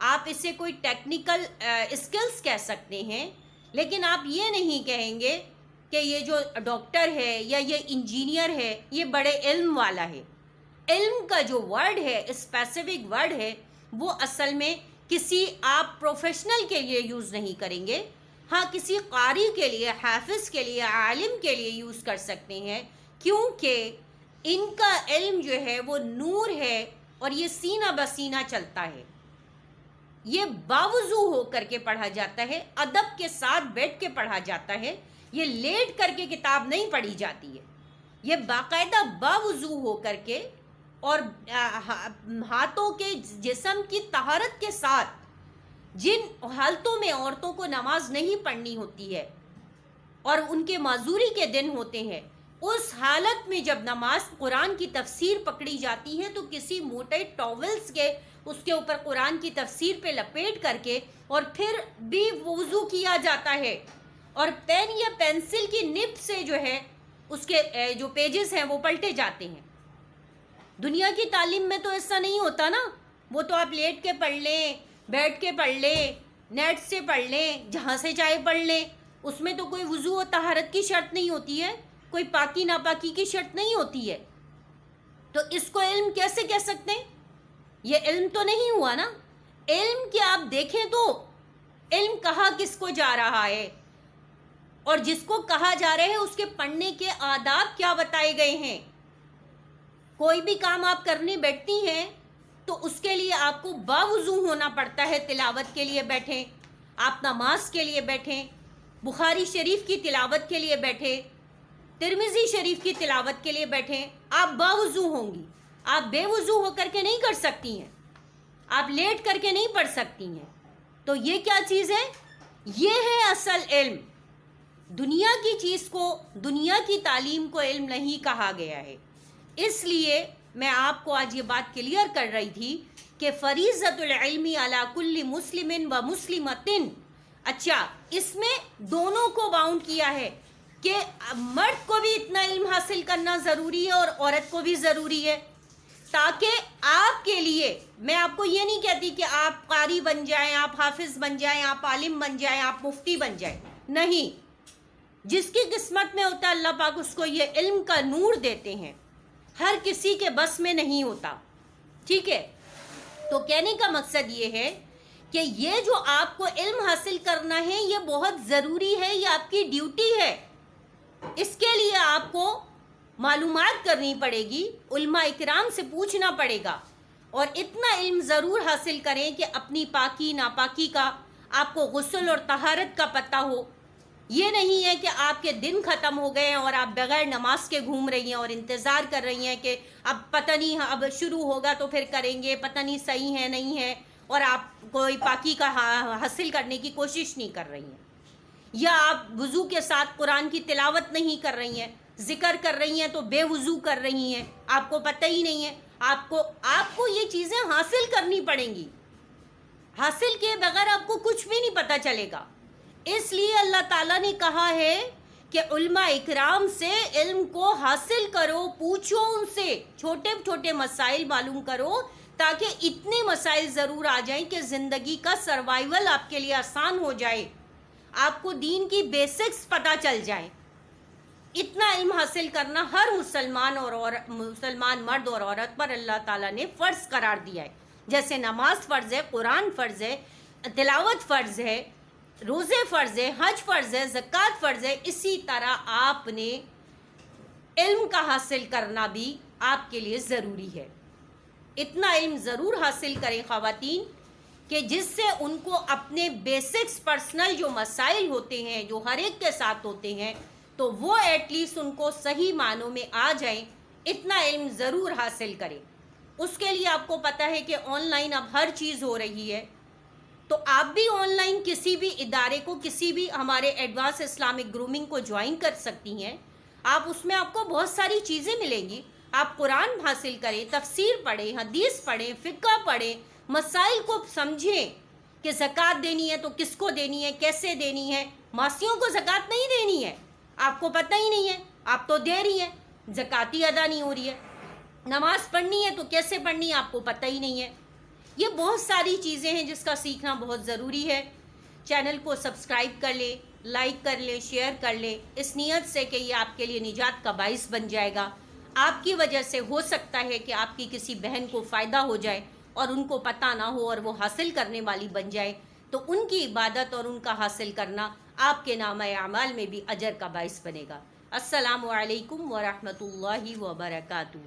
آپ اسے کوئی ٹیکنیکل اسکلز کہہ سکتے ہیں، لیکن آپ یہ نہیں کہیں گے کہ یہ جو ڈاکٹر ہے یا یہ انجینئر ہے یہ بڑے علم والا ہے۔ علم کا جو ورڈ ہے، اسپیسیفک ورڈ ہے، وہ اصل میں کسی آپ پروفیشنل کے لیے یوز نہیں کریں گے، ہاں کسی قاری کے لیے، حافظ کے لیے، عالم کے لیے یوز کر سکتے ہیں، کیونکہ ان کا علم جو ہے وہ نور ہے اور یہ سینہ بسینہ چلتا ہے، یہ باوضو ہو کر کے پڑھا جاتا ہے، ادب کے ساتھ بیٹھ کے پڑھا جاتا ہے، یہ لیٹ کر کے کتاب نہیں پڑھی جاتی ہے، یہ باقاعدہ باوضو ہو کر کے اور ہاتھوں کے جسم کی طہارت کے ساتھ، جن حالتوں میں عورتوں کو نماز نہیں پڑھنی ہوتی ہے اور ان کے معذوری کے دن ہوتے ہیں، اس حالت میں جب نماز قرآن کی تفسیر پکڑی جاتی ہے تو کسی موٹے ٹاولز کے اس کے اوپر قرآن کی تفسیر پہ لپیٹ کر کے اور پھر بھی وضو کیا جاتا ہے، اور پین یا پینسل کی نب سے جو ہے اس کے جو پیجز ہیں وہ پلٹے جاتے ہیں۔ دنیا کی تعلیم میں تو ایسا نہیں ہوتا نا، وہ تو آپ لیٹ کے پڑھ لیں، بیٹھ کے پڑھ لیں، نیٹ سے پڑھ لیں، جہاں سے چاہے پڑھ لیں، اس میں تو کوئی وضو و طہارت کی شرط نہیں ہوتی ہے، کوئی پاکی ناپاکی کی شرط نہیں ہوتی ہے، تو اس کو علم کیسے کہہ سکتے ہیں؟ یہ علم تو نہیں ہوا نا۔ علم کہ آپ دیکھیں تو علم کہا کس کو جا رہا ہے، اور جس کو کہا جا رہا ہے اس کے پڑھنے کے آداب کیا بتائے گئے ہیں۔ کوئی بھی کام آپ کرنے بیٹھتی ہیں تو اس کے لیے آپ کو باوضو ہونا پڑتا ہے، تلاوت کے لیے بیٹھیں، آپ نماز کے لیے بیٹھیں، بخاری شریف کی تلاوت کے لیے بیٹھیں، ترمذی شریف کی تلاوت کے لیے بیٹھیں، آپ باوضو ہوں گی، آپ بے وضو ہو کر کے نہیں کر سکتی ہیں، آپ لیٹ کر کے نہیں پڑھ سکتی ہیں۔ تو یہ کیا چیز ہے؟ یہ ہے اصل علم۔ دنیا کی چیز کو، دنیا کی تعلیم کو علم نہیں کہا گیا ہے۔ اس لیے میں آپ کو آج یہ بات کلیئر کر رہی تھی کہ فریضۃ العلم علی کل مسلم و مسلمۃ، اچھا اس میں دونوں کو باؤنڈ کیا ہے کہ مرد کو بھی اتنا علم حاصل کرنا ضروری ہے اور عورت کو بھی ضروری ہے، تاکہ آپ کے لیے، میں آپ کو یہ نہیں کہتی کہ آپ قاری بن جائیں، آپ حافظ بن جائیں، آپ عالم بن جائیں، آپ مفتی بن جائیں، نہیں، جس کی قسمت میں ہوتا ہے اللہ پاک اس کو یہ علم کا نور دیتے ہیں، ہر کسی کے بس میں نہیں ہوتا، ٹھیک ہے؟ تو کہنے کا مقصد یہ ہے کہ یہ جو آپ کو علم حاصل کرنا ہے یہ بہت ضروری ہے، یہ آپ کی ڈیوٹی ہے، اس کے لیے آپ کو معلومات کرنی پڑے گی، علماء اکرام سے پوچھنا پڑے گا، اور اتنا علم ضرور حاصل کریں کہ اپنی پاکی ناپاکی کا آپ کو غسل اور طہارت کا پتہ ہو۔ یہ نہیں ہے کہ آپ کے دن ختم ہو گئے ہیں اور آپ بغیر نماز کے گھوم رہی ہیں اور انتظار کر رہی ہیں کہ اب پتہ نہیں اب شروع ہوگا تو پھر کریں گے، پتہ نہیں صحیح ہے نہیں ہے، اور آپ کوئی پاکی کا حاصل کرنے کی کوشش نہیں کر رہی ہیں، یا آپ وضو کے ساتھ قرآن کی تلاوت نہیں کر رہی ہیں، ذکر کر رہی ہیں تو بے وضو کر رہی ہیں، آپ کو پتہ ہی نہیں ہے۔ آپ کو یہ چیزیں حاصل کرنی پڑیں گی، حاصل کیے بغیر آپ کو کچھ بھی نہیں پتہ چلے گا۔ اس لیے اللہ تعالیٰ نے کہا ہے کہ علماء اکرام سے علم کو حاصل کرو، پوچھو ان سے، چھوٹے چھوٹے مسائل معلوم کرو، تاکہ اتنے مسائل ضرور آ جائیں کہ زندگی کا سروائیول آپ کے لیے آسان ہو جائے، آپ کو دین کی بیسکس پتہ چل جائیں۔ اتنا علم حاصل کرنا ہر مسلمان مرد اور عورت پر اللہ تعالیٰ نے فرض قرار دیا ہے، جیسے نماز فرض ہے، قرآن فرض ہے، تلاوت فرض ہے، روزے فرض ہے، حج فرض ہے، زکوٰۃ فرض ہے، اسی طرح آپ نے علم کا حاصل کرنا بھی آپ کے لیے ضروری ہے۔ اتنا علم ضرور حاصل کریں خواتین کہ جس سے ان کو اپنے بیسکس پرسنل جو مسائل ہوتے ہیں جو ہر ایک کے ساتھ ہوتے ہیں تو وہ ایٹ لیسٹ ان کو صحیح معنوں میں آ جائیں، اتنا علم ضرور حاصل کریں۔ اس کے لیے آپ کو پتہ ہے کہ آن لائن اب ہر چیز ہو رہی ہے، تو آپ بھی آن لائن کسی بھی ادارے کو، کسی بھی ہمارے ایڈوانس اسلامک گرومنگ کو جوائن کر سکتی ہیں، اس میں آپ کو بہت ساری چیزیں ملیں گی، آپ قرآن حاصل کریں، تفسیر پڑھیں، حدیث پڑھیں، فقہ پڑھیں، مسائل کو سمجھیں کہ زکوٰۃ دینی ہے تو کس کو دینی ہے، کیسے دینی ہے، ماسیوں کو زکوٰۃ نہیں دینی ہے، آپ کو پتہ ہی نہیں ہے، آپ تو دے رہی ہیں، زکوٰۃ ہی ادا نہیں ہو رہی ہے، نماز پڑھنی ہے تو کیسے پڑھنی ہے آپ کو پتہ ہی نہیں ہے، یہ بہت ساری چیزیں ہیں جس کا سیکھنا بہت ضروری ہے. چینل کو سبسکرائب کر لیں، لائک کر لیں، شیئر کر لیں، اس نیت سے کہ یہ آپ کے لیے نجات کا باعث بن جائے گا. آپ کی وجہ سے ہو سکتا ہے کہ آپ کی کسی بہن کو فائدہ ہو جائے اور ان کو پتہ نہ ہو اور وہ حاصل کرنے والی بن جائے، تو ان کی عبادت اور ان کا حاصل کرنا آپ کے نامہ اعمال میں بھی اجر کا باعث بنے گا. السلام علیکم ورحمۃ اللہ وبرکاتہ.